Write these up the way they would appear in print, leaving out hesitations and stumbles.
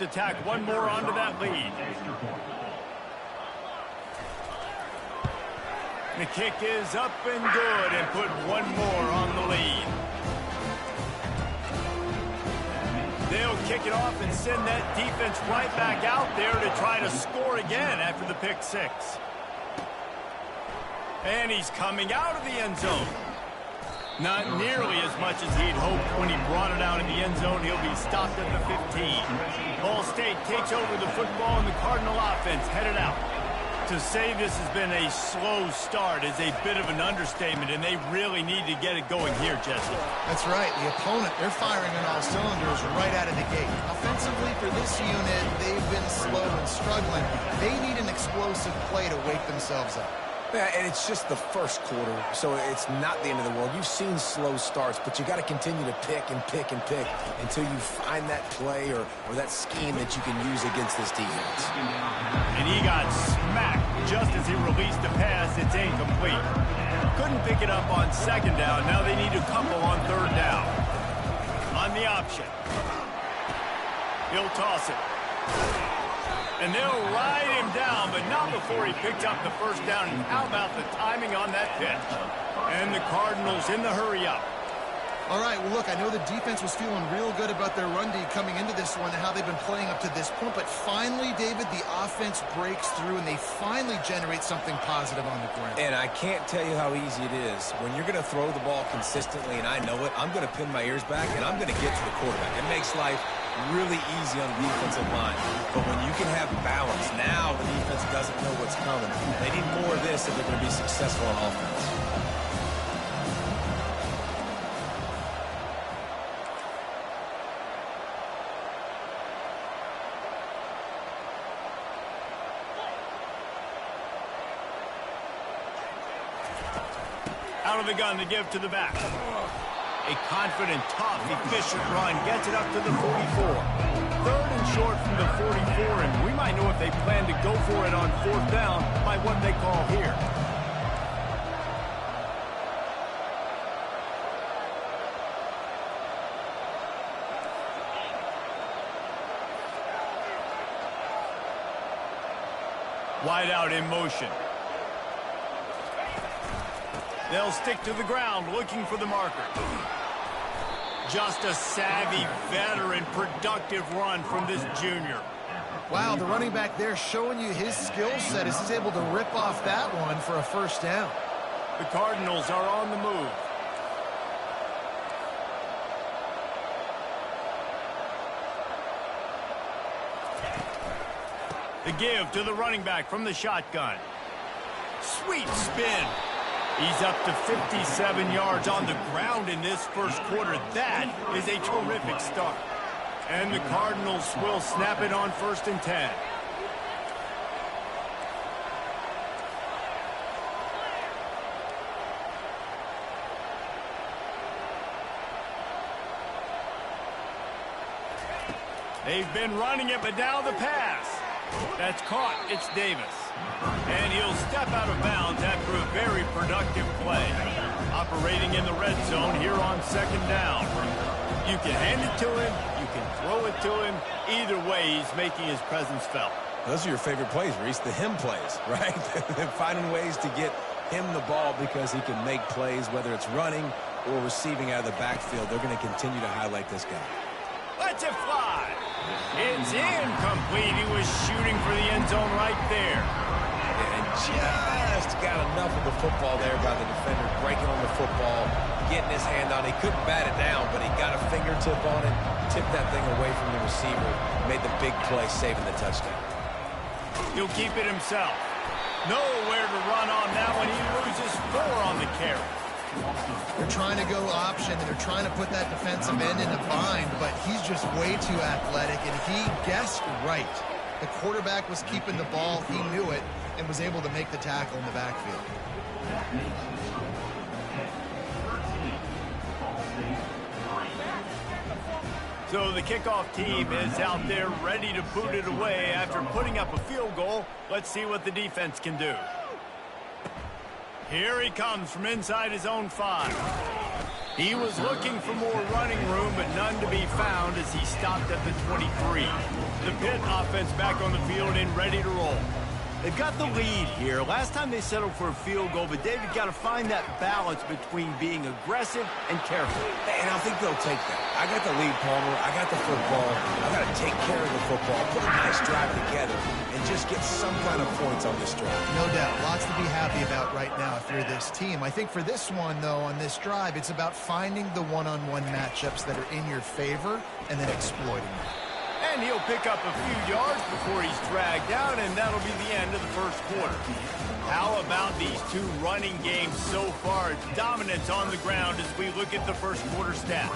to tack one more onto that lead. The kick is up and good and put one more on the lead. They'll kick it off and send that defense right back out there to try to score again after the pick six. And he's coming out of the end zone. Not nearly as much as he'd hoped when he brought it out in the end zone. He'll be stopped at the 15. Ball State takes over the football, and the Cardinal offense headed out. To say this has been a slow start is a bit of an understatement, and they really need to get it going here, Jesse. That's right. The opponent, they're firing on all cylinders right out of the gate. Offensively, for this unit, they've been slow and struggling. They need an explosive play to wake themselves up. Yeah, and it's just the first quarter, so it's not the end of the world. You've seen slow starts, but you got to continue to pick and pick and pick until you find that play or that scheme that you can use against this defense. And he got smacked just as he released the pass. It's incomplete. Couldn't pick it up on second down. Now they need a couple on third down. On the option. He'll toss it. And they'll ride him down, but not before he picked up the first down. And how about the timing on that pitch? And the Cardinals in the hurry-up. All right, well, look, I know the defense was feeling real good about their run D coming into this one and how they've been playing up to this point. But finally, David, the offense breaks through, and they finally generate something positive on the ground. And I can't tell you how easy it is. When you're going to throw the ball consistently, and I know it, I'm going to pin my ears back, and I'm going to get to the quarterback. It makes life really easy on the defensive line. But when you can have balance, now the defense doesn't know what's coming. They need more of this if they're going to be successful on offense. Out of the gun to give to the back. A confident, tough, efficient run gets it up to the 44. Third and short from the 44, and we might know if they plan to go for it on fourth down by what they call here. Wide out in motion. They'll stick to the ground looking for the marker. Just a savvy, veteran, productive run from this junior. Wow, the running back there showing you his skill set as he's able to rip off that one for a first down. The Cardinals are on the move. The give to the running back from the shotgun. Sweet spin. He's up to 57 yards on the ground in this first quarter. That is a terrific start. And the Cardinals will snap it on 1st and 10. They've been running it, but now the pass. That's caught. It's Davis. And he'll step out of bounds after a very productive play. Operating in the red zone here on 2nd down. You can hand it to him. You can throw it to him. Either way, he's making his presence felt. Those are your favorite plays, Reese, the him plays, right? Finding ways to get him the ball because he can make plays, whether it's running or receiving out of the backfield. They're going to continue to highlight this guy. Let's it fly. It's incomplete. He was shooting for the end zone right there. And just got enough of the football there by the defender, breaking on the football, getting his hand on it. He couldn't bat it down, but he got a fingertip on it, tipped that thing away from the receiver, made the big play, saving the touchdown. He'll keep it himself. Nowhere to run on that one. He loses 4 on the carry. They're trying to go option, and they're trying to put that defensive end in a bind, but he's just way too athletic, and he guessed right. The quarterback was keeping the ball. He knew it and was able to make the tackle in the backfield. So the kickoff team is out there ready to boot it away after putting up a field goal. Let's see what the defense can do. Here he comes from inside his own 5. He was looking for more running room, but none to be found as he stopped at the 23. The Pitt offense back on the field and ready to roll. They've got the lead here. Last time they settled for a field goal, but David got to find that balance between being aggressive and careful. And I think they'll take that. I got the lead, Palmer. I got the football. I got to take care of the football, put a nice drive together, and just get some kind of points on this drive. No doubt. Lots to be happy about right now if you're this team. I think for this one, though, on this drive, it's about finding the one-on-one matchups that are in your favor and then exploiting them. And he'll pick up a few yards before he's dragged down, and that'll be the end of the first quarter. How about these two running games so far? Dominance on the ground as we look at the first quarter stats.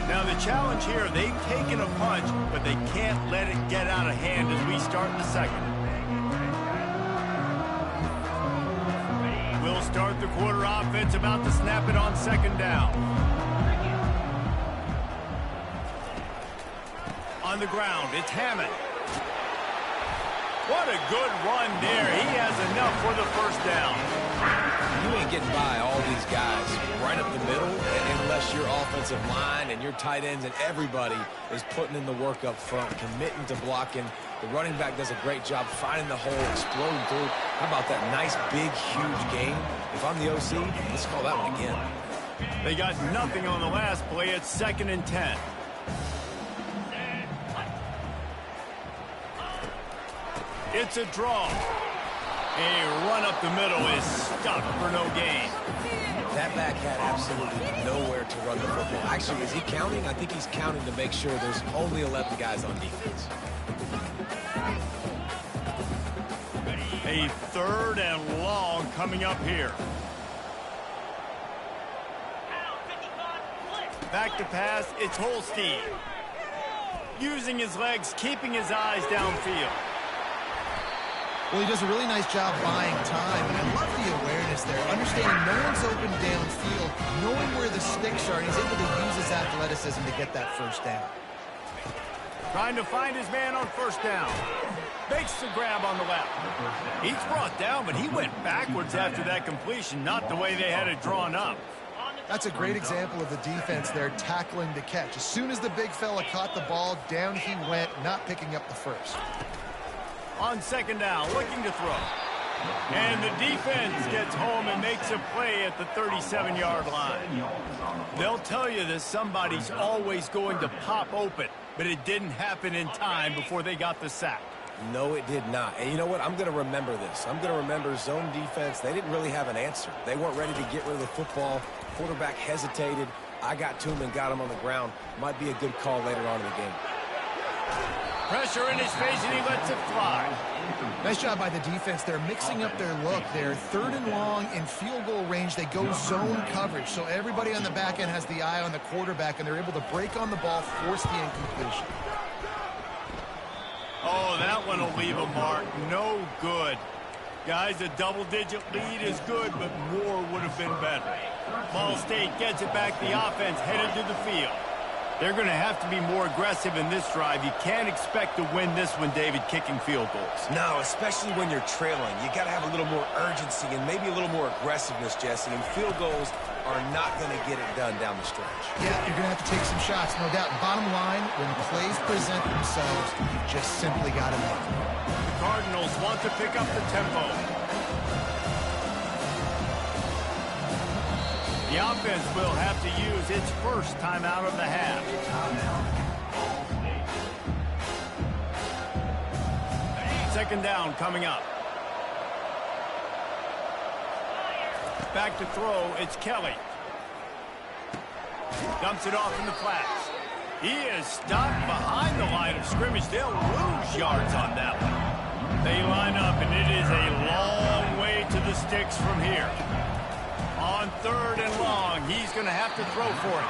Now the challenge here, they've taken a punch, but they can't let it get out of hand as we start the second. We'll start the quarter offense about to snap it on second down. On the ground, it's Hammond. What a good run there. He has enough for the first down. You ain't getting by all these guys right up the middle unless your offensive line and your tight ends and everybody is putting in the work up front, committing to blocking. The running back does a great job finding the hole, exploding through. How about that nice, big, huge game? If I'm the OC, let's call that one again. They got nothing on the last play. It's 2nd and 10. It's a draw. A run up the middle is stuck for no gain. That back had absolutely nowhere to run the football. Actually, is he counting? I think he's counting to make sure there's only 11 guys on defense. A 3rd and long coming up here. Back to pass, it's Holstein. Using his legs, keeping his eyes downfield. Well, he does a really nice job buying time, and I love the awareness there. Understanding no one's open downfield, knowing where the sticks are, and he's able to use his athleticism to get that first down. Trying to find his man on first down. Makes the grab on the left. He's brought down, but he went backwards after that completion, not the way they had it drawn up. That's a great example of the defense there tackling the catch. As soon as the big fella caught the ball, down he went, not picking up the first. On second down, looking to throw. And the defense gets home and makes a play at the 37-yard line. They'll tell you that somebody's always going to pop open, but it didn't happen in time before they got the sack. No, it did not. And you know what? I'm going to remember this. I'm going to remember zone defense. They didn't really have an answer. They weren't ready to get rid of the football. Quarterback hesitated. I got to him and got him on the ground. Might be a good call later on in the game. Pressure in his face, and he lets it fly. Nice job by the defense. They're mixing up their look. They're 3rd and long in field goal range. They go zone coverage. So everybody on the back end has the eye on the quarterback, and they're able to break on the ball, force the incompletion. Oh, that one will leave a mark. No good. Guys, a double-digit lead is good, but more would have been better. Ball State gets it back. The offense headed to the field. They're going to have to be more aggressive in this drive. You can't expect to win this one, David, kicking field goals. No, especially when you're trailing. You got to have a little more urgency and maybe a little more aggressiveness, Jesse. And field goals are not going to get it done down the stretch. Yeah, you're going to have to take some shots, no doubt. Bottom line, when plays present themselves, you just simply got to make them. The Cardinals want to pick up the tempo. The offense will have to use its first timeout of the half. Second down coming up. Back to throw, it's Kelly. Dumps it off in the flats. He is stopped behind the line of scrimmage. They'll lose yards on that one. They line up, and it is a long way to the sticks from here. On 3rd and long, he's going to have to throw for it.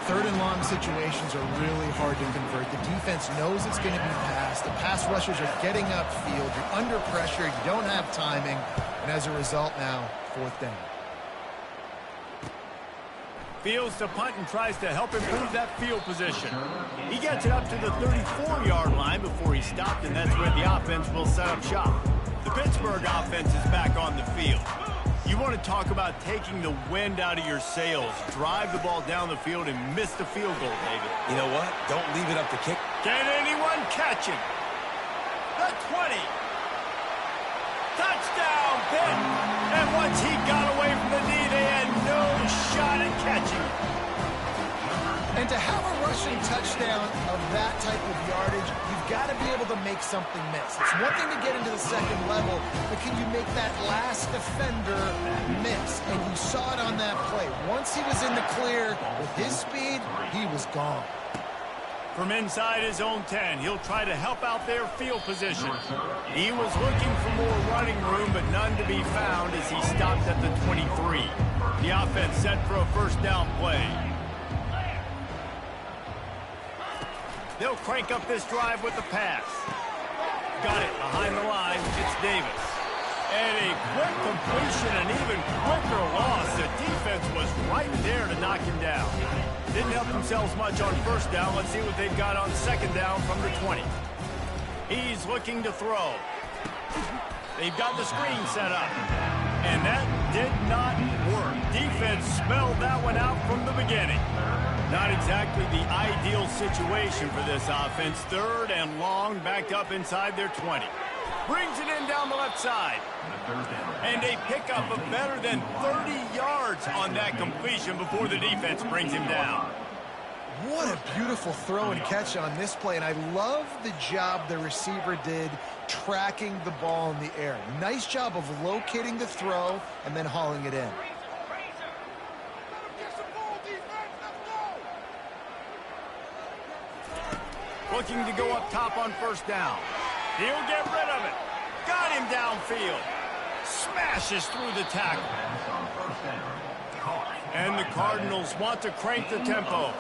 3rd and long situations are really hard to convert. The defense knows it's going to be passed. The pass rushers are getting upfield. You're under pressure. You don't have timing. And as a result now, 4th down. Fields to punt and tries to help improve that field position. He gets it up to the 34-yard line before he stopped, and that's where the offense will set up shop. The Pittsburgh offense is back on the field. You want to talk about taking the wind out of your sails. Drive the ball down the field and miss the field goal, David. You know what? Don't leave it up to kick. Can anyone catch him? The 20. Touchdown, Pitt. And once he got away from the knee, they had no shot at catching him. And to have a rushing touchdown of that type of yardage, you've got to be able to make something miss. It's one thing to get into the second level, but can you make that last defender miss? And you saw it on that play. Once he was in the clear, with his speed, he was gone. From inside his own 10, he'll try to help out their field position. He was looking for more running room, but none to be found as he stopped at the 23. The offense set for a first down play. They'll crank up this drive with the pass. Got it behind the line. It's Davis. And a quick completion, and even quicker loss. The defense was right there to knock him down. Didn't help themselves much on first down. Let's see what they've got on second down from the 20. He's looking to throw. They've got the screen set up. And that did not work. Defense spelled that one out from the beginning. Not exactly the ideal situation for this offense. Third and long, backed up inside their 20. Brings it in down the left side. And a pickup of better than 30 yards on that completion before the defense brings him down. What a beautiful throw and catch on this play, and I love the job the receiver did tracking the ball in the air. Nice job of locating the throw and then hauling it in. Looking to go up top on first down. He'll get rid of it. Got him downfield. Smashes through the tackle. And the Cardinals want to crank the tempo.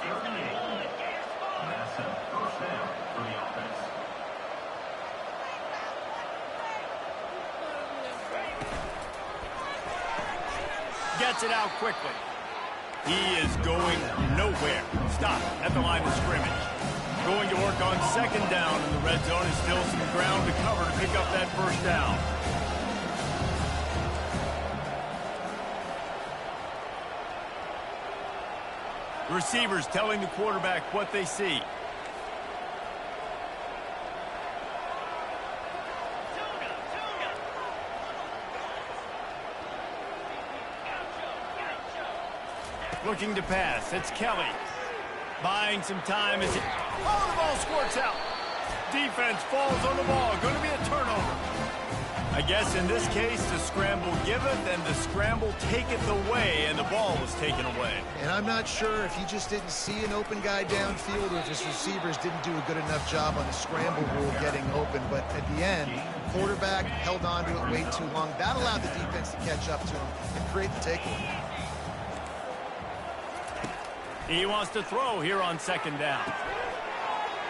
Gets it out quickly. He is going nowhere. Stop at the line of scrimmage. Going to work on second down in the red zone. Is still some ground to cover to pick up that first down. The receivers telling the quarterback what they see. Looking to pass. It's Kelly. Buying some time as it... Oh, the ball squirts out. Defense falls on the ball. Going to be a turnover. I guess in this case, the scramble giveth and the scramble taketh away, and the ball was taken away. And I'm not sure if he just didn't see an open guy downfield or if his receivers didn't do a good enough job on the scramble rule getting open. But at the end, quarterback held on to it way too long. That allowed the defense to catch up to him and create the takeaway. He wants to throw here on second down.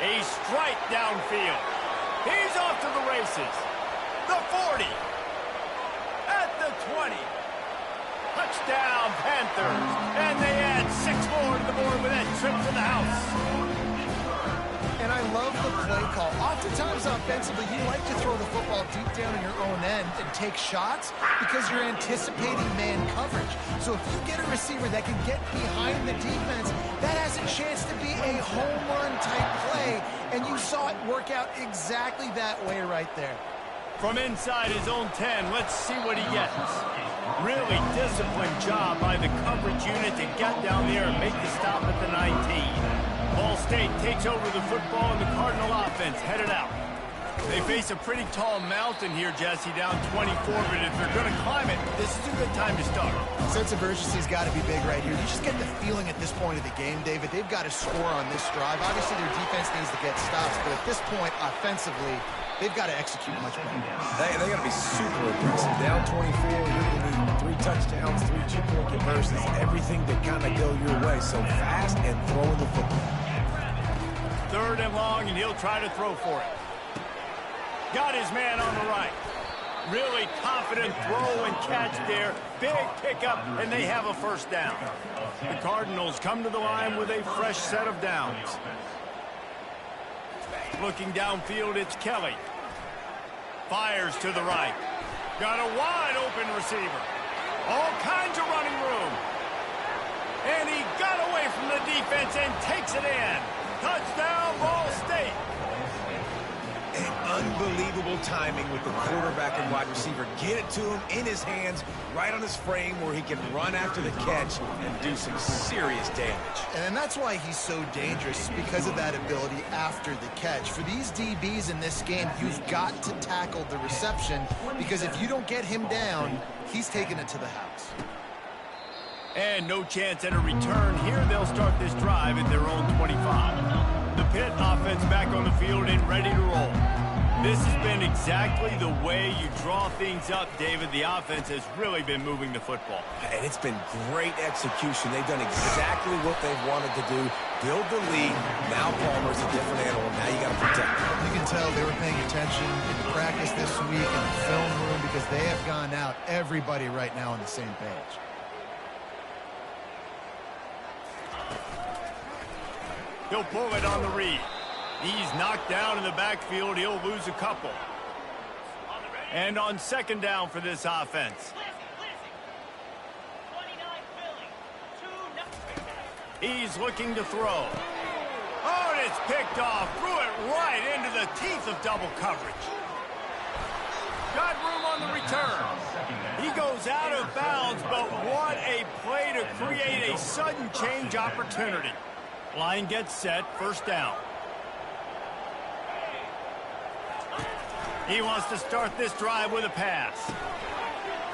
A strike downfield. He's off to the races. The 40. At the 20. Touchdown, Panthers. And they add 6 more to the board with that trip to the house. And I love the play call. Oftentimes offensively, you like to throw the football deep down in your own end and take shots because you're anticipating man coverage. So if you get a receiver that can get behind the defense, that has a chance to be a home run type play. And you saw it work out exactly that way right there. From inside his own 10, let's see what he gets. Really disciplined job by the coverage unit to get down there and make the stop at the 19. Ball State takes over the football, and the Cardinal offense headed out. They face a pretty tall mountain here, Jesse, down 24, but if they're going to climb it, this is a good time to start. Sense of urgency's got to be big right here. You just get the feeling at this point of the game, David, they've got to score on this drive. Obviously, their defense needs to get stops, but at this point, offensively, they've got to execute much better. They got to be super aggressive. Down 24, you're going to need 3 touchdowns, 3 2-point conversions, everything to kind of go your way. So fast and throwing the football. Third and long, and he'll try to throw for it. Got his man on the right. Really confident throw and catch there. Big pickup, and they have a first down. The Cardinals come to the line with a fresh set of downs. Looking downfield, it's Kelly. Fires to the right. Got a wide open receiver. All kinds of running room. And he got away from the defense and takes it in. Touchdown, Ball State. And unbelievable timing with the quarterback and wide receiver. Get it to him in his hands, right on his frame where he can run after the catch and do some serious damage. And that's why he's so dangerous, because of that ability after the catch. For these DBs in this game, you've got to tackle the reception, because if you don't get him down, he's taking it to the house. And no chance at a return here. They'll start this drive at their own 25. The Pitt offense back on the field and ready to roll. This has been exactly the way you draw things up, David. The offense has really been moving the football. And it's been great execution. They've done exactly what they've wanted to do. Build the lead. Now Palmer's a different animal. Now you got to protect him. You can tell they were paying attention in practice this week in the film room, because they have gone out, everybody right now on the same page. He'll pull it on the read. He's knocked down in the backfield. He'll lose a couple. And on second down for this offense. He's looking to throw. Oh, and it's picked off. Threw it right into the teeth of double coverage. Got room on the return. He goes out of bounds, but what a play to create a sudden change opportunity. Line gets set, first down. He wants to start this drive with a pass.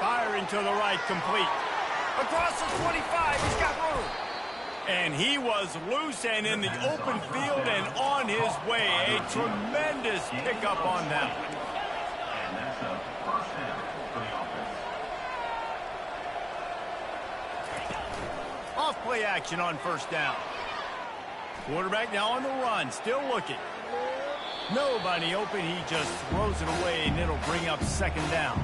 Firing to the right, complete. Across the 25, he's got room. And he was loose and in the open field and on his way. A tremendous pickup on that one. Off play action on first down. Quarterback now on the run, still looking. Nobody open, he just throws it away, and it'll bring up second down.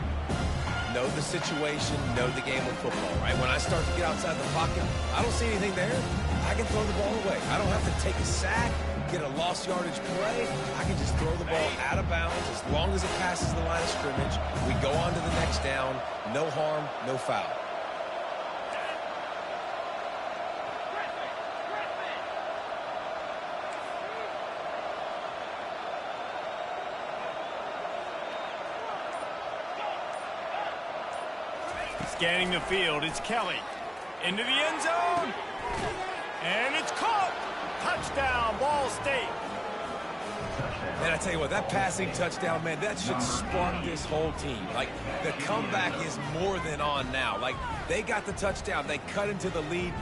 Know the situation, know the game of football, right? When I start to get outside the pocket, I don't see anything there. I can throw the ball away. I don't have to take a sack, get a lost yardage play. I can just throw the ball out of bounds as long as it passes the line of scrimmage. We go on to the next down. No harm, no foul. Scanning the field, it's Kelly. Into the end zone. And it's caught. Touchdown, Ball State. And I tell you what, that passing touchdown, man, that should spark this whole team. Like, the comeback is more than on now. Like, they got the touchdown. They cut into the lead.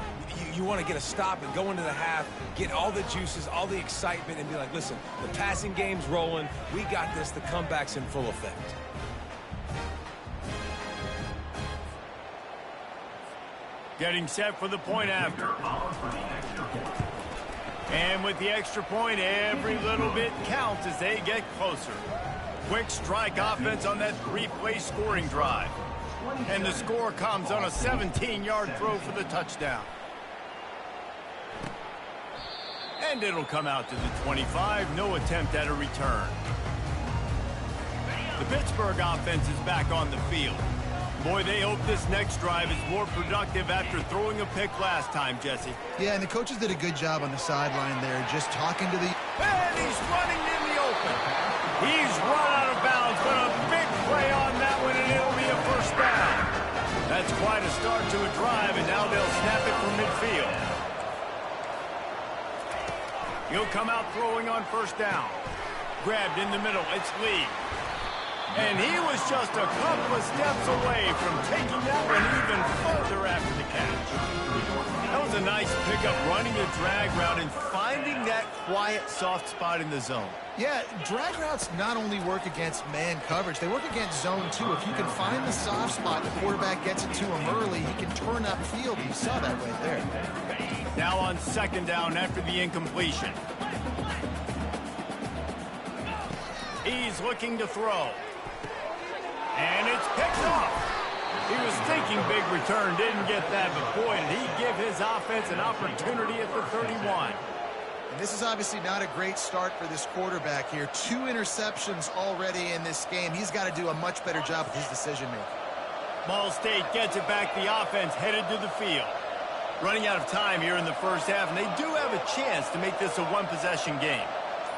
You want to get a stop and go into the half, get all the juices, all the excitement, and be like, listen, the passing game's rolling. We got this. The comeback's in full effect. Getting set for the point after. And with the extra point, every little bit counts as they get closer. Quick strike offense on that three-play scoring drive. And the score comes on a 17-yard throw for the touchdown. And it'll come out to the 25. No attempt at a return. The Pittsburgh offense is back on the field. Boy, they hope this next drive is more productive after throwing a pick last time, Jesse. Yeah, and the coaches did a good job on the sideline there, just talking to the... And he's running in the open. He's run out of bounds, but a big play on that one, and it'll be a first down. That's quite a start to a drive, and now they'll snap it from midfield. He'll come out throwing on first down. Grabbed in the middle, it's Lee. And he was just a couple of steps away from taking that one even further after the catch. That was a nice pickup, running the drag route and finding that quiet, soft spot in the zone. Yeah, drag routes not only work against man coverage, they work against zone too. If you can find the soft spot, the quarterback gets it to him early, he can turn upfield. You saw that right there. Now on second down after the incompletion. He's looking to throw. And it's picked off. He was thinking big return, didn't get that, but boy, did he give his offense an opportunity at the 31. And this is obviously not a great start for this quarterback here. 2 interceptions already in this game. He's got to do a much better job with his decision-making. Ball State gets it back. The offense headed to the field. Running out of time here in the first half, and they do have a chance to make this a one-possession game.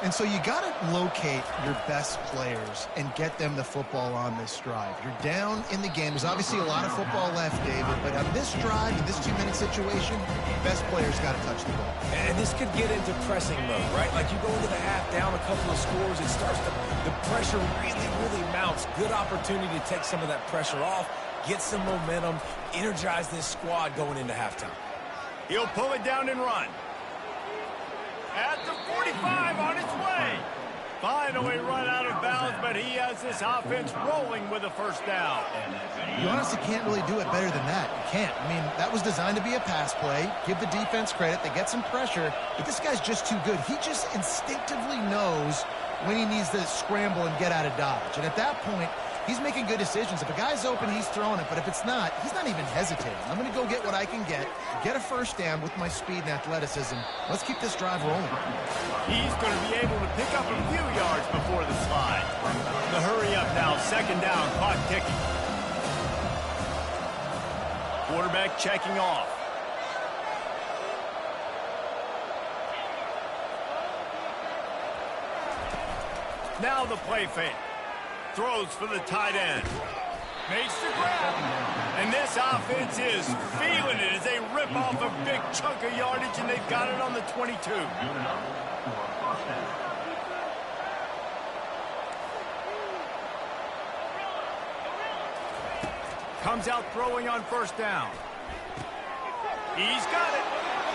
And so you got to locate your best players and get them the football on this drive. You're down in the game. There's obviously a lot of football left, David, but on this drive, in this 2-minute situation, best players got to touch the ball. And this could get into pressing mode, right? Like you go into the half down a couple of scores, it starts to, the pressure really mounts. Good opportunity to take some of that pressure off, get some momentum, energize this squad going into halftime. He'll pull it down and run. At the 45 on its way. Finally run out of bounds, but he has this offense rolling with a first down. You honestly can't really do it better than that. You can't. I mean, that was designed to be a pass play. Give the defense credit. They get some pressure, but this guy's just too good. He just instinctively knows when he needs to scramble and get out of dodge. And at that point, he's making good decisions. If a guy's open, he's throwing it. But if it's not, he's not even hesitating. I'm going to go get what I can get a first down with my speed and athleticism. Let's keep this drive rolling. He's going to be able to pick up a few yards before the slide. The hurry up now, second down, clock ticking. Quarterback checking off. Now the play fake. Throws for the tight end. Makes the grab. And this offense is feeling it as they rip off a big chunk of yardage, and they've got it on the 22. Comes out throwing on first down. He's got it.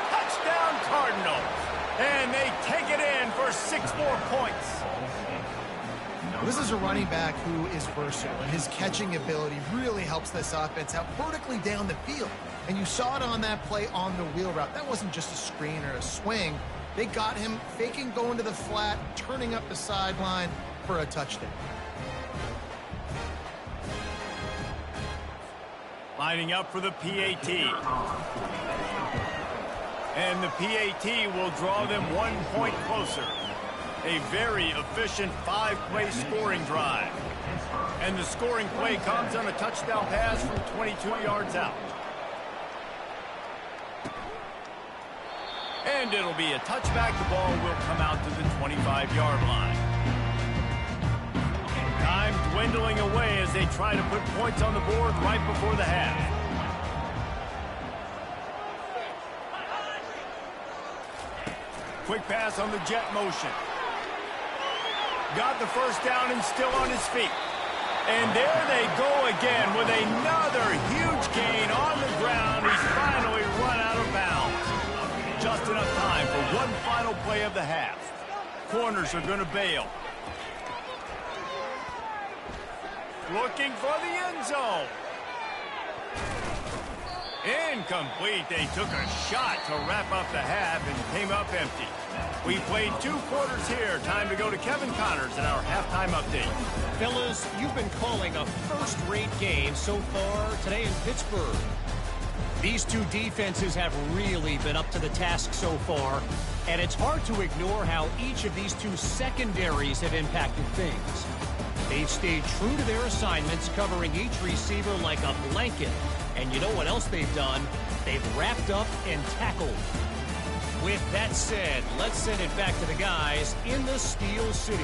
Touchdown Cardinals. And they take it in for 6 more points. This is a running back who is versatile, and his catching ability really helps this offense out vertically down the field. And you saw it on that play on the wheel route. That wasn't just a screen or a swing. They got him faking going to the flat, turning up the sideline for a touchdown. Lining up for the PAT. And the PAT will draw them 1 point closer. A very efficient 5-play scoring drive. And the scoring play comes on a touchdown pass from 22 yards out. And it'll be a touchback. The ball will come out to the 25-yard line. Time dwindling away as they try to put points on the board right before the half. Quick pass on the jet motion. Got the first down and still on his feet. And there they go again with another huge gain on the ground. He's finally run out of bounds. Just enough time for one final play of the half. Corners are going to bail. Looking for the end zone. Incomplete. They took a shot to wrap up the half and came up empty. We played 2 quarters here. Time to go to Kevin Connors in our halftime update. Fellas, you've been calling a first-rate game so far today in Pittsburgh. These 2 defenses have really been up to the task so far, and it's hard to ignore how each of these 2 secondaries have impacted things. They've stayed true to their assignments, covering each receiver like a blanket. And you know what else they've done? They've wrapped up and tackled. With that said, let's send it back to the guys in the Steel City.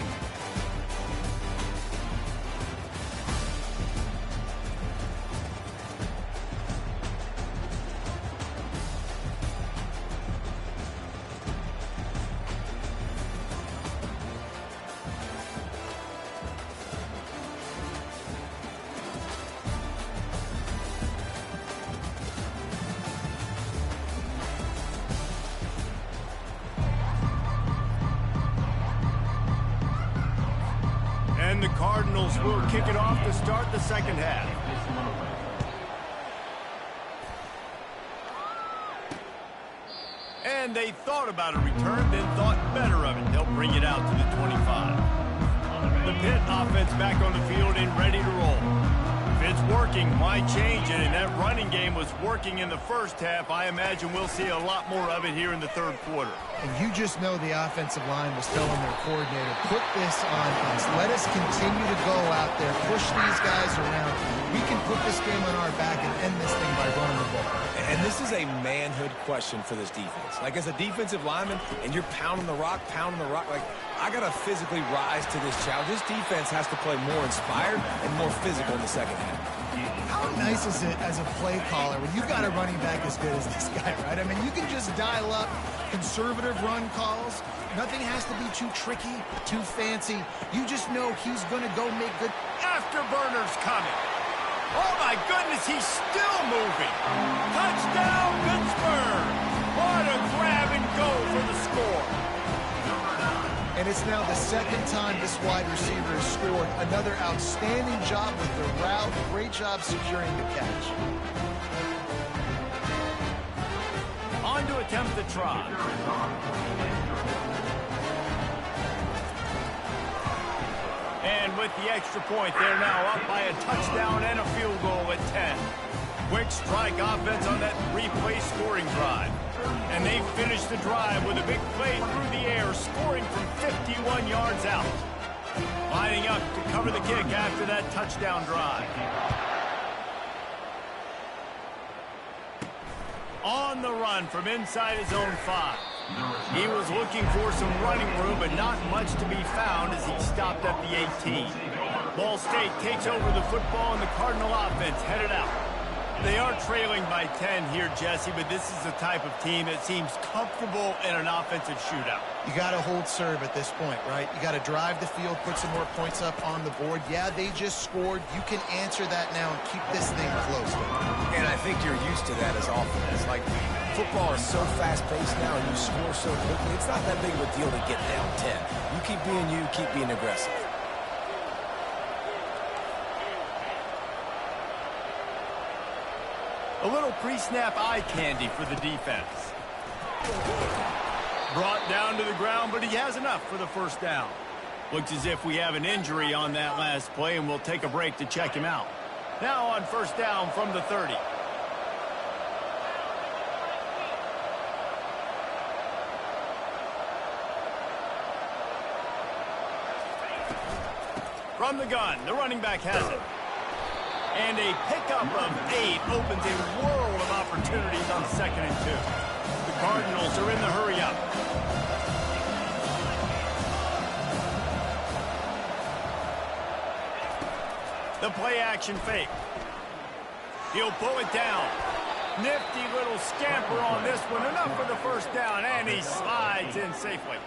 And the Cardinals will kick it off to start the second half. And they thought about a return, then thought better of it. They'll bring it out to the 25. The Pitt offense back on the field and ready to roll. It's working. Why change it? And that running game was working in the first half. I imagine we'll see a lot more of it here in the third quarter. And you just know the offensive line was telling their coordinator, put this on us. Let us continue to go out there, push these guys around. We can put this game on our back and end this thing by running the ball. And this is a manhood question for this defense. Like, as a defensive lineman, and you're pounding the rock, like, I got to physically rise to this challenge. This defense has to play more inspired and more physical in the second half. How nice is it as a play caller when you got a running back as good as this guy, right? I mean, you can just dial up conservative run calls. Nothing has to be too tricky, too fancy. You just know he's going to go make good. Afterburners coming. Oh, my goodness, he's still moving. Touchdown, Pittsburgh. What a grab and go for the score. And it's now the second time this wide receiver has scored. Another outstanding job with the route. Great job securing the catch. On to attempt the try. And with the extra point, they're now up by a touchdown and a field goal at 10. Quick strike offense on that replay scoring drive. And they finish the drive with a big play through the air, scoring from 51 yards out. Lining up to cover the kick after that touchdown drive. On the run from inside his own 5. He was looking for some running room, but not much to be found as he stopped at the 18. Ball State takes over the football, and the Cardinal offense headed out. They are trailing by 10 here, Jesse, but this is the type of team that seems comfortable in an offensive shootout. You got to hold serve at this point, right? You got to drive the field, put some more points up on the board. Yeah, they just scored. You can answer that now and keep this thing close. And I think you're used to that as offense. Like, football is so fast-paced now, and you score so quickly. It's not that big of a deal to get down 10. You keep being you, keep being aggressive. A little pre-snap eye candy for the defense. Brought down to the ground, but he has enough for the first down. Looks as if we have an injury on that last play, and we'll take a break to check him out. Now on first down from the 30. From the gun, the running back has it. And a pickup of 8 opens a world of opportunities on 2nd and 2. The Cardinals are in the hurry-up. The play-action fake. He'll pull it down. Nifty little scamper on this one. Enough for the first down, and he slides in safely.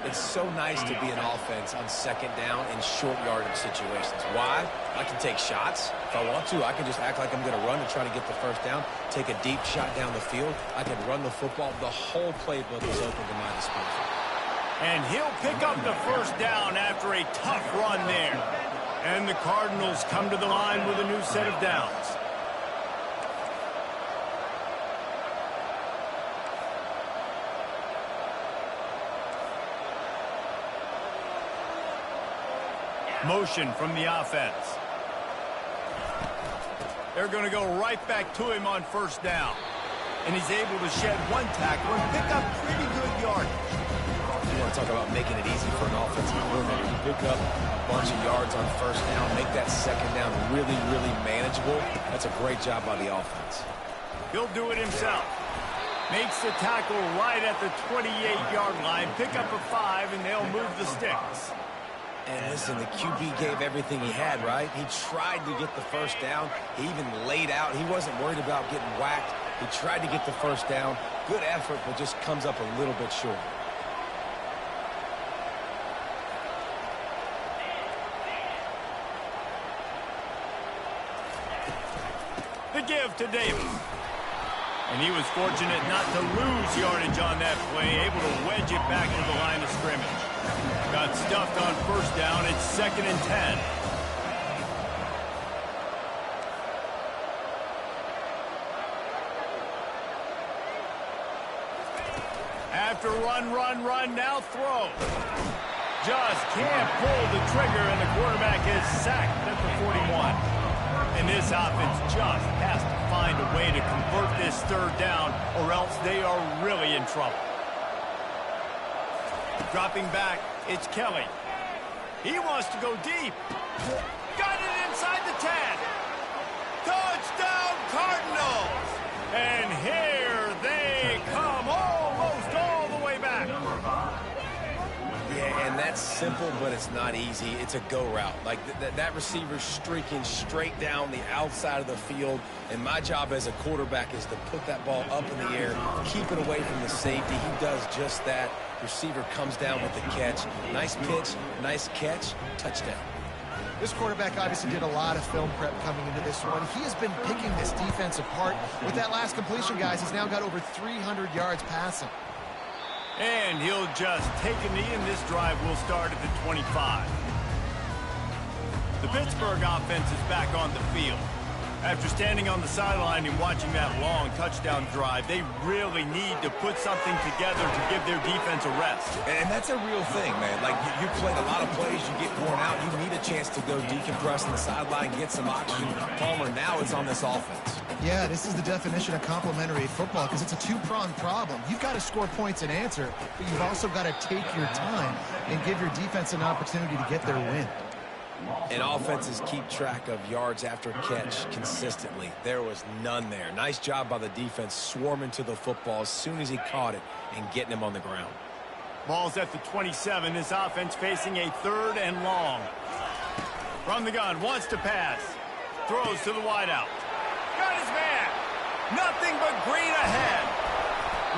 It's so nice to be an offense on 2nd down in short yardage situations. Why? I can take shots. If I want to, I can just act like I'm going to run and try to get the first down, take a deep shot down the field. I can run the football. The whole playbook is open to my disposal. And he'll pick up the first down after a tough run there. And the Cardinals come to the line with a new set of downs. Motion from the offense. They're going to go right back to him on first down. And he's able to shed one tackle and pick up pretty good yardage. You want to talk about making it easy for an offensive coordinator. You pick up a bunch of yards on first down, make that 2nd down really, really manageable. That's a great job by the offense. He'll do it himself. Makes the tackle right at the 28-yard line. Pick up a 5, and they'll move the sticks. And listen, the QB gave everything he had, right? He tried to get the first down. He even laid out. He wasn't worried about getting whacked. He tried to get the first down. Good effort, but just comes up a little bit short. The give to Davis. And he was fortunate not to lose yardage on that play, able to wedge it back to the line of scrimmage. Got stuffed on first down. It's 2nd and 10. After run, now throw. Just can't pull the trigger, and the quarterback is sacked at the 41. And this offense just has to find a way to convert this third down, or else they are really in trouble. Dropping back, it's Kelly. He wants to go deep. Got it inside the 10. Touchdown, Cardinals! And here they come, almost all the way back. Yeah, and that's simple, but it's not easy. It's a go route. Like, that receiver's streaking straight down the outside of the field, and my job as a quarterback is to put that ball up in the air, keep it away from the safety. He does just that. Receiver comes down with the catch. Nice pitch, nice catch, touchdown. This quarterback obviously did a lot of film prep coming into this one. He has been picking this defense apart. With that last completion, guys, he's now got over 300 yards passing. And he'll just take a knee, and this drive will start at the 25. The Pittsburgh offense is back on the field. After standing on the sideline and watching that long touchdown drive, they really need to put something together to give their defense a rest. And that's a real thing, man. Like, you played a lot of plays, you get worn out, you need a chance to go decompress on the sideline, get some oxygen. Palmer now is on this offense. Yeah, this is the definition of complementary football because it's a two-pronged problem. You've got to score points and answer, but you've also got to take your time and give your defense an opportunity to get their win. And offenses keep track of yards after catch consistently. There was none there. Nice job by the defense swarming to the football as soon as he caught it and getting him on the ground. Ball's at the 27. This offense facing a 3rd and long. From the gun, wants to pass. Throws to the wideout. Got his man. Nothing but green ahead.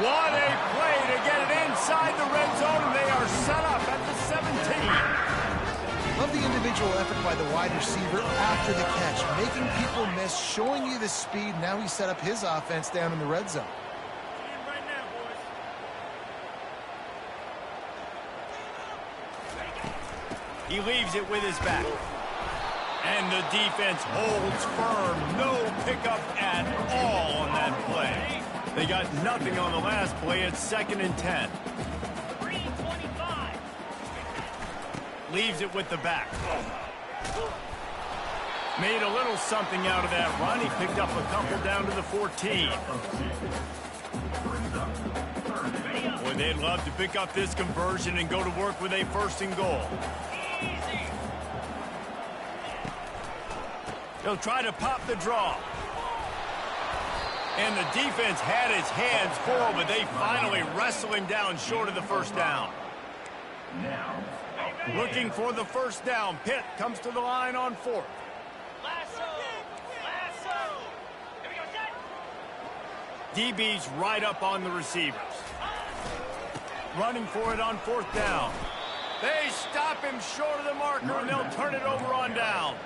What a play to get it inside the red zone, and they are set up at the 17. Love the individual effort by the wide receiver after the catch, making people miss, showing you the speed. Now he set up his offense down in the red zone. He leaves it with his back. And the defense holds firm. No pickup at all on that play. They got nothing on the last play. It's 2nd and 10. Leaves it with the back. Made a little something out of that run. He picked up a couple down to the 14. Boy, they'd love to pick up this conversion and go to work with a 1st and goal. They'll try to pop the draw. And the defense had his hands full, but they finally wrestle him down short of the 1st down. Looking for the 1st down. Pitt comes to the line on 4th. Lasso! Here we go, DB's right up on the receivers. Running for it on 4th down. They stop him short of the marker, and they'll turn it over on downs.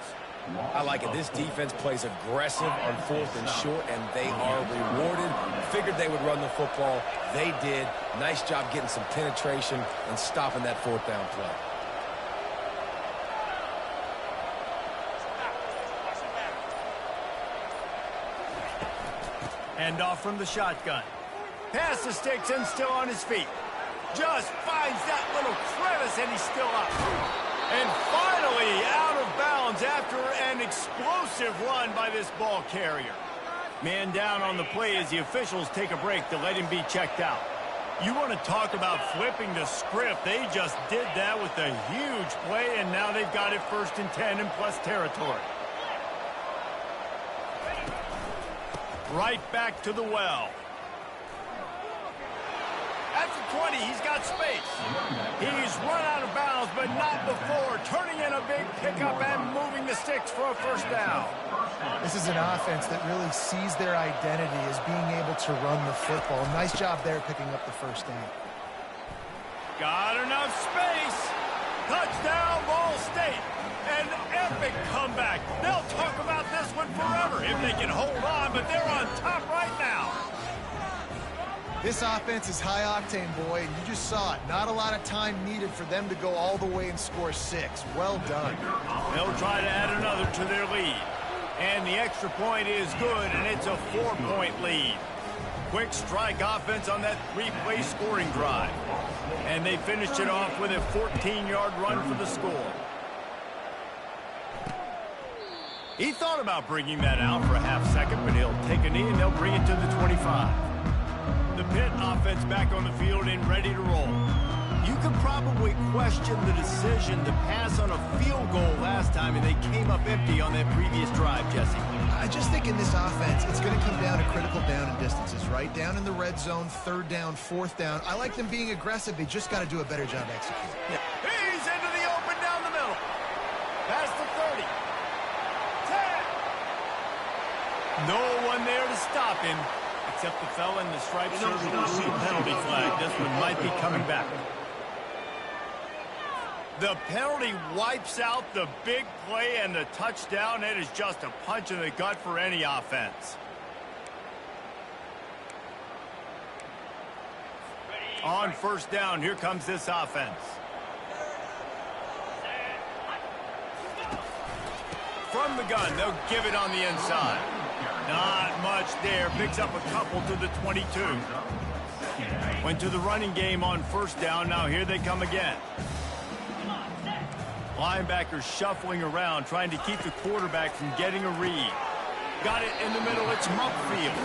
I like it. This defense plays aggressive on 4th and short, and they are rewarded. Figured they would run the football. They did. Nice job getting some penetration and stopping that 4th down play. Hand off from the shotgun. Pass the sticks and still on his feet. Just finds that little crevice, and he's still up. And finally out of bounds after an explosive run by this ball carrier. Man down on the play as the officials take a break to let him be checked out. You want to talk about flipping the script. They just did that with a huge play, and now they've got it 1st and 10 in plus territory. Right back to the well. At the 20, he's got space. He's run out of bounds, but not before. Turning in a big pickup and moving the sticks for a 1st down. This is an offense that really sees their identity as being able to run the football. Nice job there picking up the 1st down. Got enough space. Touchdown, Ball State. An epic comeback. They'll talk about this one forever if they can hold on, but they're on top right now. This offense is high octane, boy, and you just saw it. Not a lot of time needed for them to go all the way and score 6. Well done. They'll try to add another to their lead. And the extra point is good, and it's a 4-point lead. Quick strike offense on that 3-play scoring drive. And they finished it off with a 14-yard run for the score. He thought about bringing that out for a half second, but he'll take a knee and they'll bring it to the 25. The Pitt offense back on the field and ready to roll. You could probably question the decision to pass on a field goal last time, and they came up empty on that previous drive, Jesse. I just think in this offense, it's going to come down to critical down and distances, right? Down in the red zone, third down, fourth down. I like them being aggressive. They just got to do a better job executing. Yeah. He's into the open down the middle. Past the 30. 10. No one there to stop him, except the fella in the striped shirt with the blue penalty flag. This one might be coming back. The penalty wipes out the big play and the touchdown. It is just a punch in the gut for any offense. On first down, here comes this offense. From the gun, they'll give it on the inside. Not much there. Picks up a couple to the 22. Went to the running game on first down. Now here they come again. Linebackers shuffling around, trying to keep the quarterback from getting a read. Got it in the middle. It's upfield.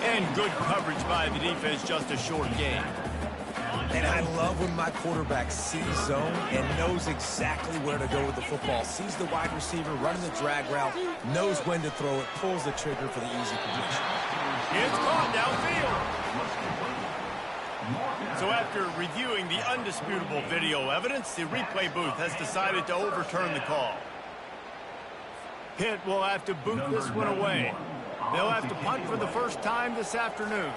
And good coverage by the defense, just a short game. And I love when my quarterback sees zone and knows exactly where to go with the football. Sees the wide receiver running the drag route, knows when to throw it, pulls the trigger for the easy completion. It's caught downfield. So after reviewing the undisputable video evidence, the replay booth has decided to overturn the call. Pitt will have to boot this one away. They'll have to punt for the first time this afternoon.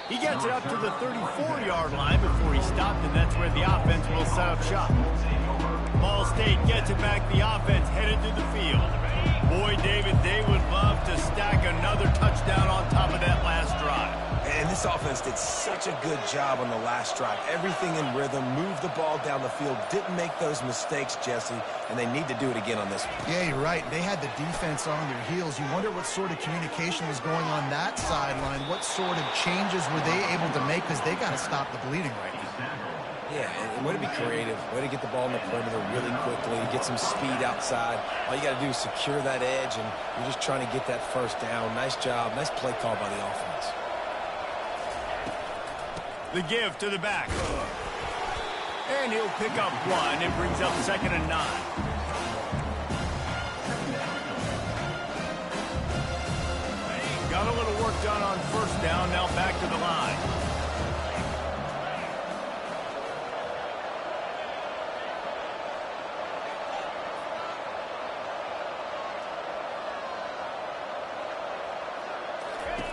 He gets it up to the 34-yard line before he stopped, and that's where the offense will set up shop. Ball State gets it back. The offense headed to the field. Boy, David, they would love to stack another touchdown on top of that last drive. And this offense did such a good job on the last drive. Everything in rhythm, moved the ball down the field, didn't make those mistakes, Jesse, and they need to do it again on this one. Yeah, you're right. They had the defense on their heels. You wonder what sort of communication was going on that sideline. What sort of changes were they able to make, because they got to stop the bleeding right now. Yeah, and way to be creative, way to get the ball in the perimeter really quickly, get some speed outside. All you got to do is secure that edge, and you're just trying to get that first down. Nice job, nice play call by the offense. The give to the back. And he'll pick up one and brings up 2nd and 9. Got a little work done on first down, now back to the line.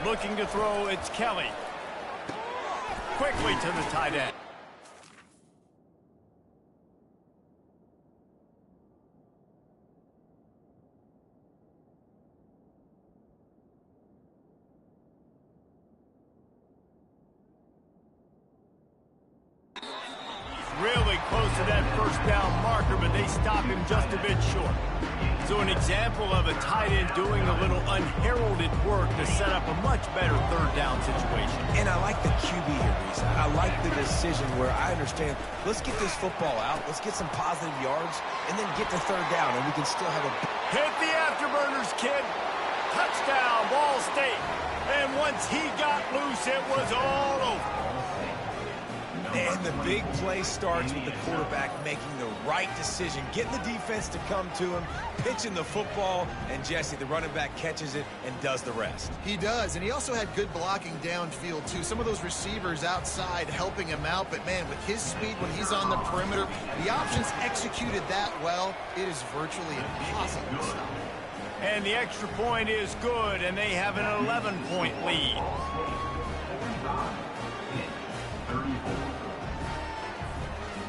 Looking to throw, it's Kelly. Quickly to the tight end. Really close to that first down marker, but they stop him just a bit short. So an example of a tight end doing a little unheralded work to set up a much better third down situation. And I like the QB here, Reese. I like the decision where I understand, let's get this football out, let's get some positive yards, and then get to third down, and we can still have a... Hit the afterburners, kid. Touchdown, Ball State. And once he got loose, it was all over. And the big play starts with the quarterback making the right decision, getting the defense to come to him, pitching the football, and Jesse, the running back, catches it and does the rest. He does, and he also had good blocking downfield, too. Some of those receivers outside helping him out, but, man, with his speed when he's on the perimeter, the options executed that well, it is virtually impossible to stop. And the extra point is good, and they have an 11-point lead.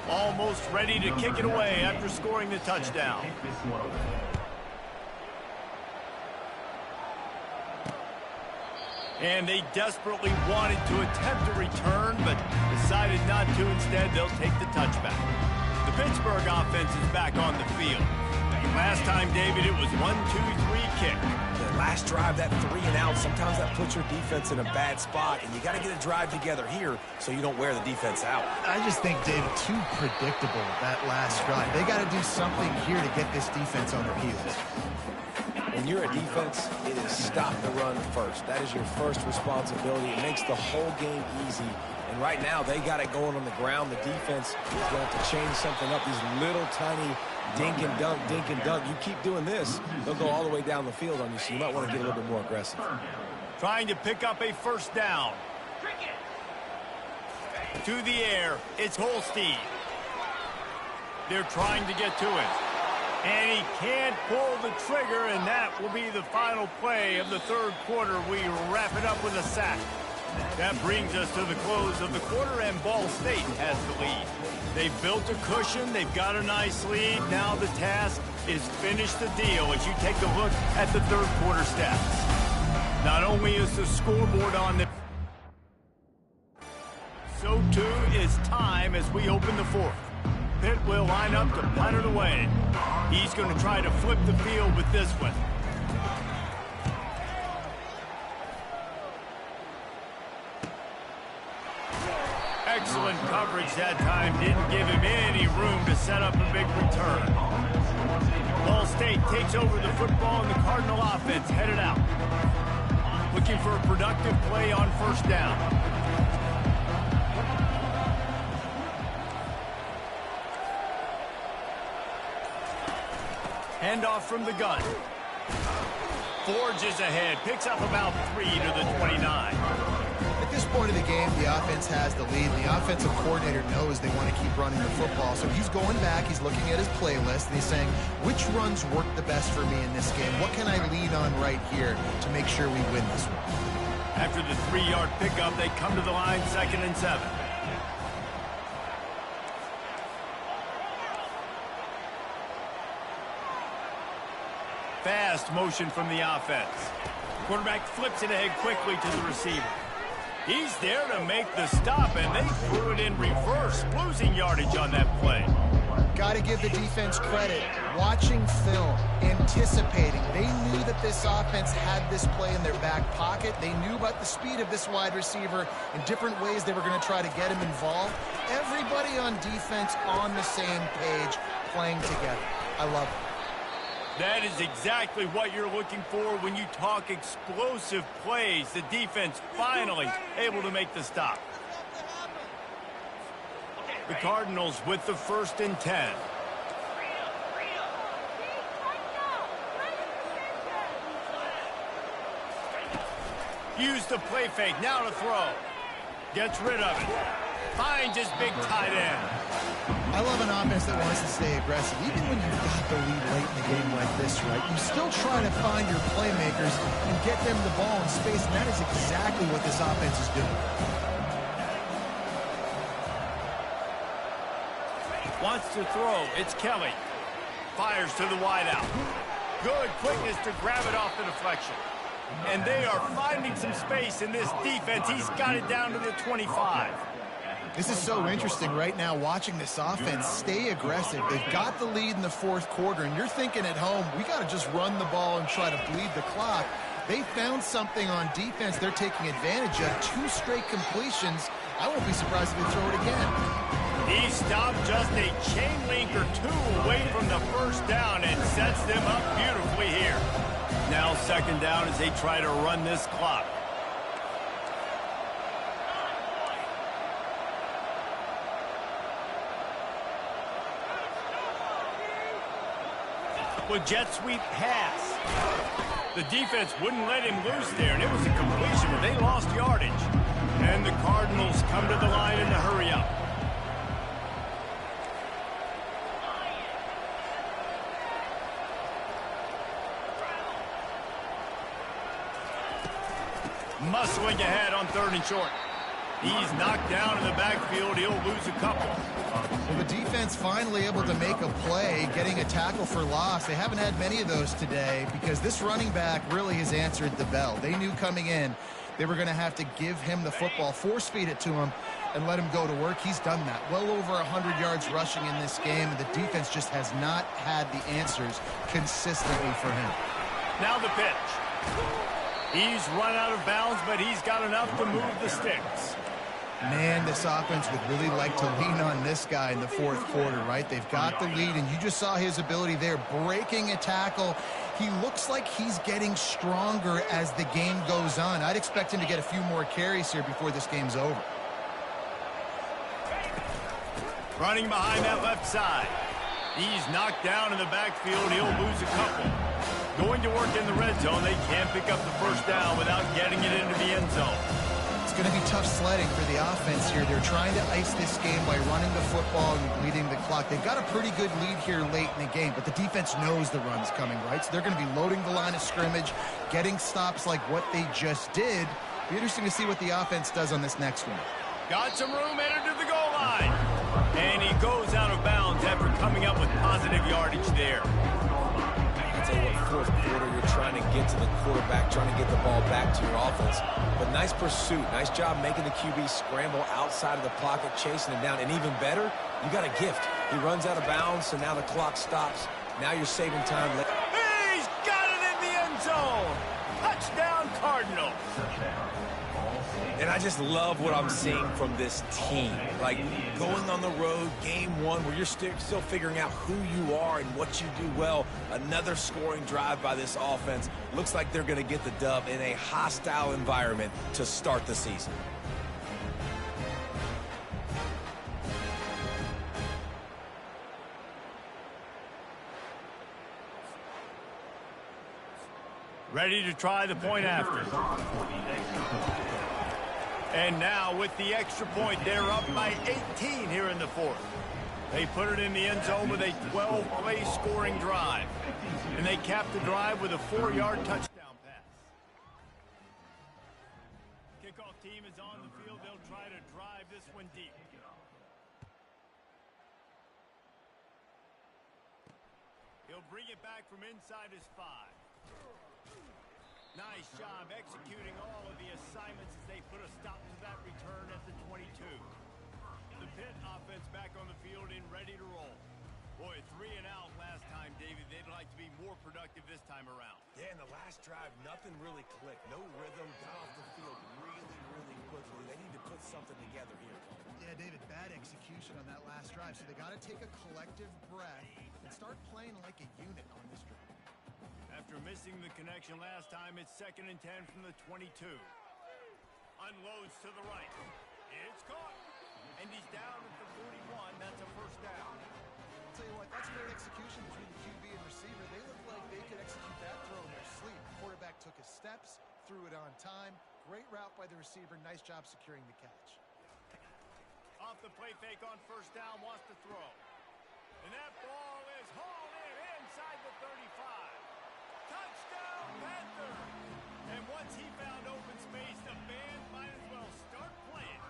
Almost ready to kick it away after scoring the touchdown. And they desperately wanted to attempt a return, but decided not to. Instead, they'll take the touchback. The Pittsburgh offense is back on the field. Last time, David, it was 1-2-3 kick. The last drive, that 3 and out, sometimes that puts your defense in a bad spot, and you got to get a drive together here so you don't wear the defense out. I just think, David, too predictable, that last drive. They got to do something here to get this defense on their heels. When you're a defense, it is stop the run first. That is your first responsibility. It makes the whole game easy. And right now, they got it going on the ground. The defense is going to have to change something up. These little tiny dink and dunk, dink and dunk. You keep doing this, they'll go all the way down the field on you, so you might want to get a little bit more aggressive. Trying to pick up a first down. To the air, it's Holstein. They're trying to get to it. And he can't pull the trigger, and that will be the final play of the third quarter. We wrap it up with a sack. That brings us to the close of the quarter, and Ball State has the lead. They've built a cushion. They've got a nice lead. Now the task is finish the deal as you take a look at the third quarter stats. Not only is the scoreboard on the... so too is time as we open the fourth. Pitt will line up to punt it away. He's going to try to flip the field with this one. Excellent coverage that time. Didn't give him any room to set up a big return. Ball State takes over the football, and the Cardinal offense headed out. Looking for a productive play on first down. Handoff from the gun. Forges ahead. Picks up about 3 to the 29. At this point of the game, the offense has the lead. The offensive coordinator knows they want to keep running the football. So he's going back. He's looking at his playlist, and he's saying, which runs work the best for me in this game? What can I lean on right here to make sure we win this one? After the 3-yard pickup, they come to the line, 2nd and 7. Fast motion from the offense. Quarterback flips it ahead quickly to the receiver. He's there to make the stop, and they threw it in reverse, losing yardage on that play. Got to give the defense credit. Watching film, anticipating. They knew that this offense had this play in their back pocket. They knew about the speed of this wide receiver in different ways they were going to try to get him involved. Everybody on defense on the same page, playing together. I love it. That is exactly what you're looking for when you talk explosive plays. The defense finally able to make the stop. The Cardinals with the 1st and 10. Use the play fake. Now to throw. Gets rid of it. Finds his big tight end. I love an offense that wants to stay aggressive. Even when you've got the lead late in a game like this, right, you still try to find your playmakers and get them the ball in space, and that is exactly what this offense is doing. Wants to throw. It's Kelly. Fires to the wideout. Good quickness to grab it off the deflection. And they are finding some space in this defense. He's got it down to the 25. This is so interesting right now, watching this offense stay aggressive. They've got the lead in the fourth quarter, and you're thinking at home, we got to just run the ball and try to bleed the clock. They found something on defense they're taking advantage of. 2 straight completions. I won't be surprised if they throw it again. He stopped just a chain link or 2 away from the first down and sets them up beautifully here. Now 2nd down as they try to run this clock. With jet sweep pass. The defense wouldn't let him loose there, and it was a completion, but they lost yardage. And the Cardinals come to the line in the hurry up. Muscling ahead on 3rd and short. He's knocked down in the backfield. He'll lose a couple. Well, the defense finally able to make a play, getting a tackle for loss. They haven't had many of those today because this running back really has answered the bell. They knew coming in they were going to have to give him the football, force feed it to him, and let him go to work. He's done that. Well over 100 yards rushing in this game, and the defense just has not had the answers consistently for him. Now the pitch. He's run out of bounds, but he's got enough to move the sticks. Man, this offense would really like to lean on this guy in the fourth quarter, right? They've got the lead, and you just saw his ability there, breaking a tackle. He looks like he's getting stronger as the game goes on. I'd expect him to get a few more carries here before this game's over. Running behind that left side. He's knocked down in the backfield. He'll lose a couple. Going to work in the red zone. They can't pick up the first down without getting it into the end zone. It's going to be tough sledding for the offense here. They're trying to ice this game by running the football and leading the clock. They've got a pretty good lead here late in the game, but the defense knows the run's coming, right? So they're going to be loading the line of scrimmage, getting stops like what they just did. Be interesting to see what the offense does on this next one. Got some room headed to the goal line. And he goes out of bounds after coming up with positive yardage there. I'll tell you what, fourth quarter, you're trying to get to the quarterback, trying to get the ball back to your offense. But nice pursuit. Nice job making the QB scramble outside of the pocket, chasing him down. And even better, you got a gift. He runs out of bounds, so now the clock stops. Now you're saving time. He's got it in the end zone. Touchdown, Cardinals. And I just love what I'm seeing from this team. Like, going on the road, game one, where you're still figuring out who you are and what you do well. Another scoring drive by this offense. Looks like they're going to get the dub in a hostile environment to start the season. Ready to try the point after. And now with the extra point, they're up by 18 here in the fourth. They put it in the end zone with a 12-play scoring drive. And they cap the drive with a 4-yard touchdown pass. Kickoff team is on the field. They'll try to drive this one deep. He'll bring it back from inside his 5. Nice job executing all of the assignments as they put a stop to that return at the 22. The Pitt offense back on the field and ready to roll. Boy, 3 and out last time, David. They'd like to be more productive this time around. Yeah, in the last drive, nothing really clicked. No rhythm, got off the field really quickly. They need to put something together here. Yeah, David, bad execution on that last drive, so they got to take a collective breath and start playing like a unit on this drive. After missing the connection last time, it's 2nd and 10 from the 22. Unloads to the right. It's caught. And he's down at the 41. That's a first down. I'll tell you what, that's great execution between the QB and receiver. They look like they could execute that throw in their sleep. The quarterback took his steps, threw it on time. Great route by the receiver. Nice job securing the catch. Off the play fake on first down, wants to throw. And that ball is hauled in inside the 35. Touchdown, Panther! And once he found open space, the band might as well start playing.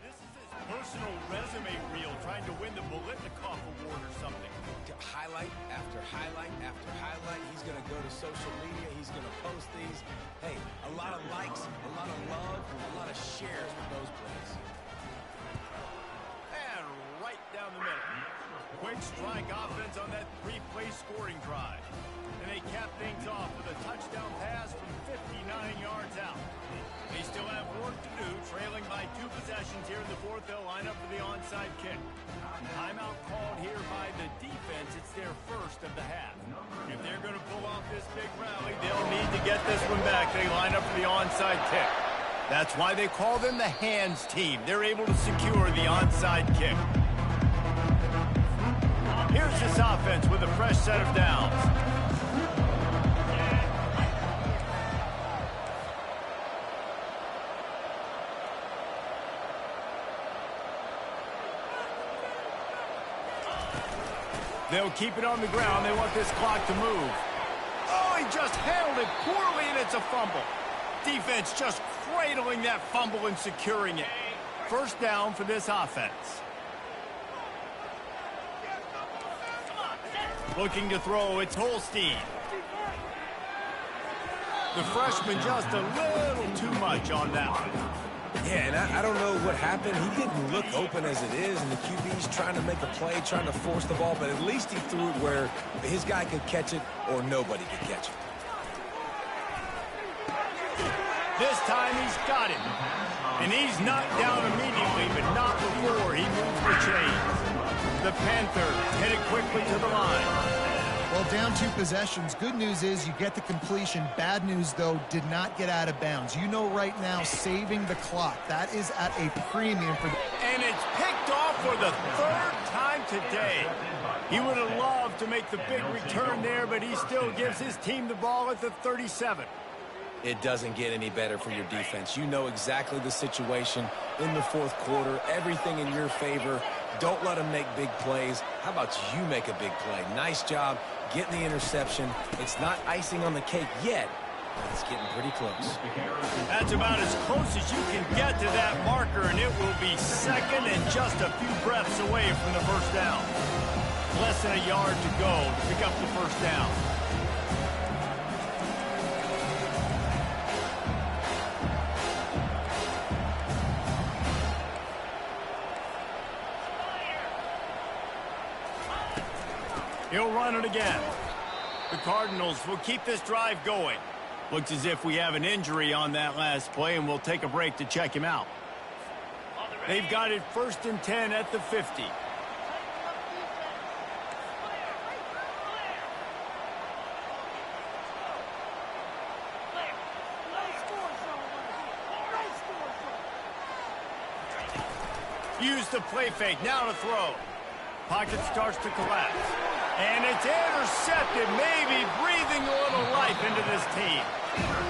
This is his personal resume reel, trying to win the Bolitnikoff Award or something. Highlight after highlight after highlight. He's going to go to social media. He's going to post these. Hey, a lot of likes, a lot of love, a lot of shares with those plays. And right down the middle. Quick strike offense on that 3-play scoring drive. And they cap things off with a touchdown pass from 59 yards out. They still have work to do, trailing by 2 possessions here in the fourth. They'll line up for the onside kick. Timeout called here by the defense. It's their first of the half. If they're going to pull off this big rally, they'll need to get this one back. They line up for the onside kick. That's why they call them the hands team. They're able to secure the onside kick. Here's this offense with a fresh set of downs. They'll keep it on the ground. They want this clock to move. Oh, he just handled it poorly, and it's a fumble. Defense just cradling that fumble and securing it. First down for this offense. Looking to throw, it's Holstein. The freshman just a little too much on that one. Yeah, and I don't know what happened. He didn't look open as it is, and the QB's trying to make a play, trying to force the ball, but at least he threw it where his guy could catch it or nobody could catch it. This time he's got him. And he's knocked down immediately, but not before he moves the chains. The Panthers headed quickly to the line. Well, down 2 possessions. Good news is you get the completion. Bad news, though, did not get out of bounds. You know right now, saving the clock. That is at a premium for... And it's picked off for the 3rd time today. He would have loved to make the big return there, but he still gives his team the ball at the 37. It doesn't get any better for your defense. You know exactly the situation in the 4th quarter, everything in your favor. Don't let them make big plays. How about you make a big play? Nice job getting the interception. It's not icing on the cake yet, but it's getting pretty close. That's about as close as you can get to that marker, and it will be 2nd and just a few breaths away from the first down. Less than a yard to go to pick up the first down. He'll run it again. The Cardinals will keep this drive going. Looks as if we have an injury on that last play, and we'll take a break to check him out. They've got it 1st and 10 at the 50. Use the play fake. Now to throw. Pocket starts to collapse. And it's intercepted, maybe breathing a little life into this team.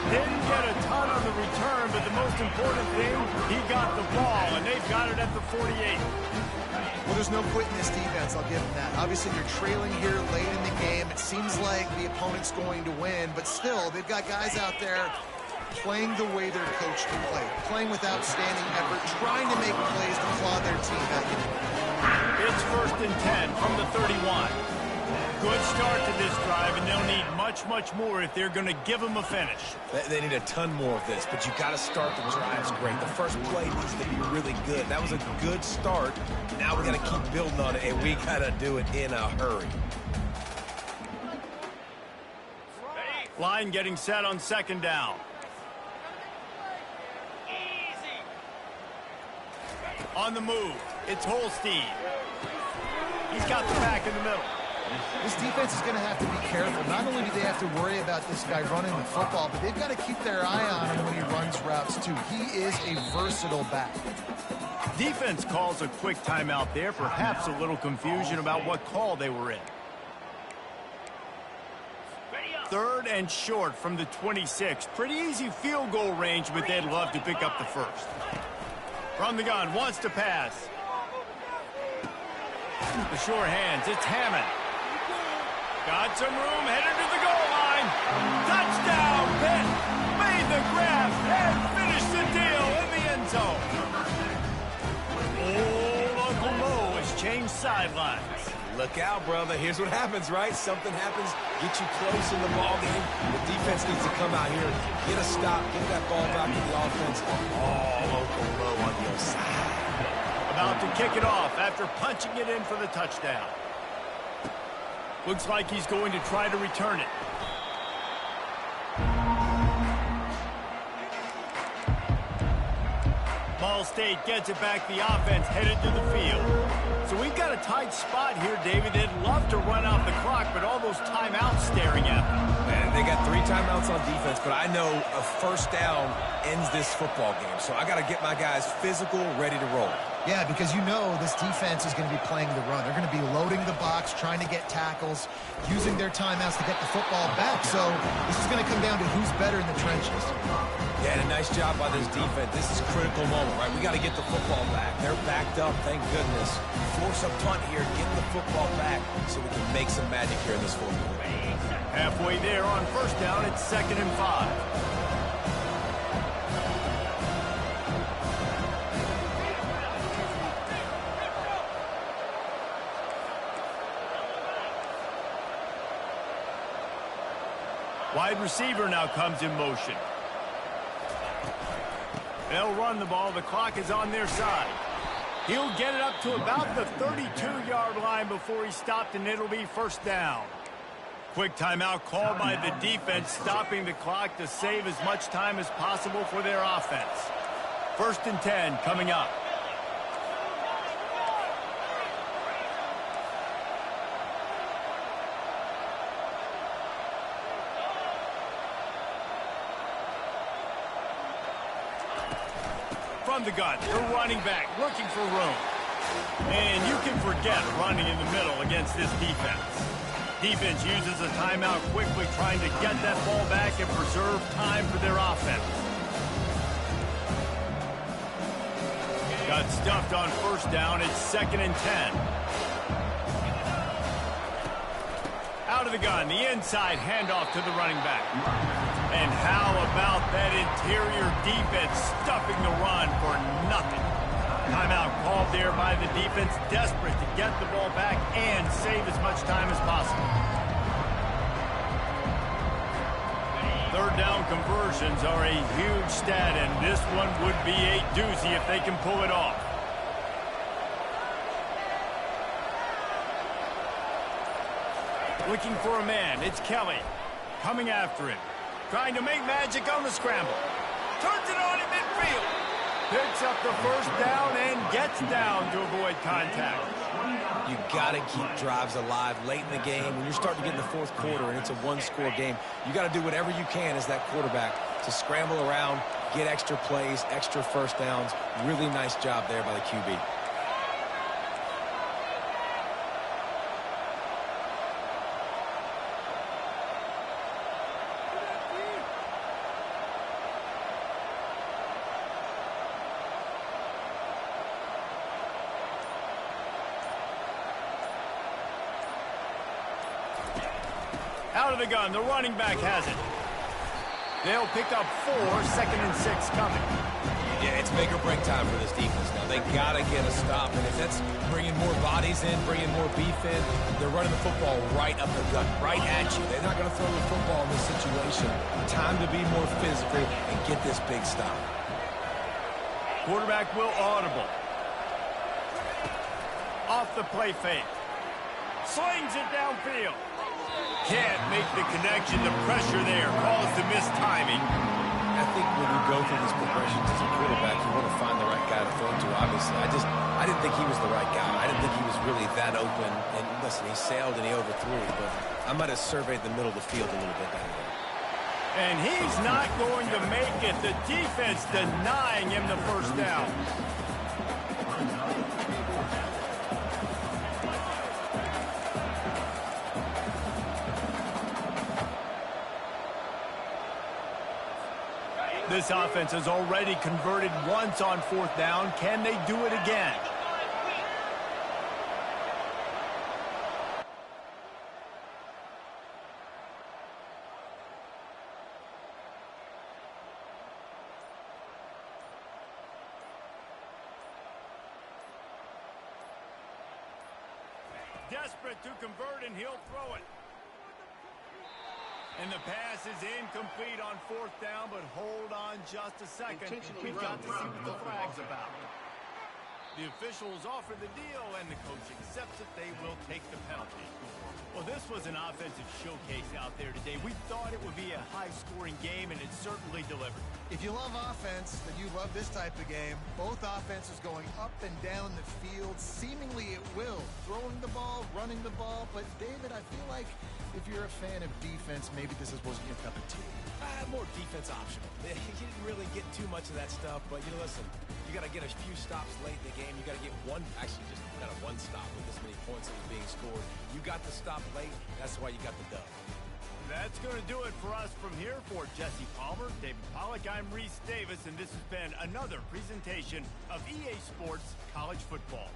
Didn't get a ton on the return, but the most important thing, he got the ball, and they've got it at the 48. Well, there's no quit in this defense, I'll give them that. Obviously, you're trailing here late in the game. It seems like the opponent's going to win, but still, they've got guys out there playing the way they're coached to play, playing with outstanding effort, trying to make plays to claw their team back in. It's 1st and 10 from the 31. Good start to this drive, and they'll need much, much more if they're going to give them a finish. They need a ton more of this, but you got to start the drives great. The first play needs to be really good. That was a good start. Now we got to keep building on it, and we got to do it in a hurry. Line getting set on 2nd down. On the move, it's Holstein. He's got the back in the middle. This defense is going to have to be careful. Not only do they have to worry about this guy running the football, but they've got to keep their eye on him when he runs routes, too. He is a versatile back. Defense calls a quick timeout there, perhaps a little confusion about what call they were in. 3rd and short from the 26. Pretty easy field goal range, but they'd love to pick up the first. From the gun, wants to pass. The sure hands, it's Hammond. Got some room, headed to the goal line. Touchdown, Pitt. Made the grab and finished the deal in the end zone. Old Uncle Mo has changed sidelines. Look out, brother. Here's what happens, right? Something happens, get you close in the ball game. The defense needs to come out here, get a stop, get that ball back to the offense. Oh, Uncle Mo on your side. About to kick it off after punching it in for the touchdown. Looks like he's going to try to return it. Ball State gets it back. The offense headed to the field. So we've got a tight spot here, David. They'd love to run out the clock, but all those timeouts staring at them. Man, they got 3 timeouts on defense, but I know a first down ends this football game. So I got to get my guys physical, ready to roll. Yeah, because you know this defense is going to be playing the run. They're going to be loading the box, trying to get tackles, using their timeouts to get the football back. So this is going to come down to who's better in the trenches. Yeah, and a nice job by this defense. This is a critical moment, right? We got to get the football back. They're backed up, thank goodness. Force a punt here, get the football back so we can make some magic here in this fourth quarter. Halfway there on first down, it's 2nd and 5. Wide receiver now comes in motion. They'll run the ball. The clock is on their side. He'll get it up to about the 32-yard line before he's stopped, and it'll be first down. Quick timeout called by the defense, stopping the clock to save as much time as possible for their offense. 1st and 10 coming up. From the gun, the running back looking for room. And you can forget running in the middle against this defense. Defense uses a timeout quickly, trying to get that ball back and preserve time for their offense. Got stuffed on 1st down. It's 2nd and 10. Out of the gun, the inside handoff to the running back. And how about that interior defense stuffing the run for nothing? Timeout called there by the defense, desperate to get the ball back and save as much time as possible. 3rd down conversions are a huge stat, and this one would be a doozy if they can pull it off. Looking for a man, it's Kelly. Coming after him. Trying to make magic on the scramble. Turns it on in midfield. Picks up the 1st down and gets down to avoid contact. You got to keep drives alive late in the game. When you're starting to get in the 4th quarter and it's a one-score game, you got to do whatever you can as that quarterback to scramble around, get extra plays, extra 1st downs. Really nice job there by the QB. Out of the gun, the running back has it. They'll pick up 4, 2nd and 6 coming. Yeah, it's make or break time for this defense now. They got to get a stop, and if that's bringing more bodies in, bringing more beef in, they're running the football right up the gut, right at you. They're not going to throw the football in this situation. Time to be more physical and get this big stop. Quarterback will audible. Off the play fake. Slings it downfield. Can't make the connection. The pressure there caused the missed timing. I think when you go through these progressions as a quarterback, you want to find the right guy to throw to, obviously. I didn't think he was the right guy. I didn't think he was really that open. And listen, he sailed and he overthrew, but I might have surveyed the middle of the field a little bit better there. And he's not going to make it. The defense denying him the 1st down. This offense has already converted once on 4th down. Can they do it again? Desperate to convert, and he'll throw it. And the pass is incomplete on 4th down, but hold on just a second. We've got to see what the flag's about. The officials offer the deal, and the coach accepts it. They will take the penalty. Well, this was an offensive showcase out there today. We thought it would be a high-scoring game, and it certainly delivered. If you love offense, then you love this type of game. Both offenses going up and down the field, seemingly at will. Throwing the ball, running the ball. But, David, I feel like if you're a fan of defense, maybe this wasn't your cup of tea. More defense optional. You didn't really get too much of that stuff, but, listen, you got to get a few stops late in the game. You got to get one, actually just kind of one stop with this many points that was being scored. You got the stop late. That's why you got the dub. That's going to do it for us from here. For Jesse Palmer, David Pollack, I'm Reese Davis, and this has been another presentation of EA Sports College Football.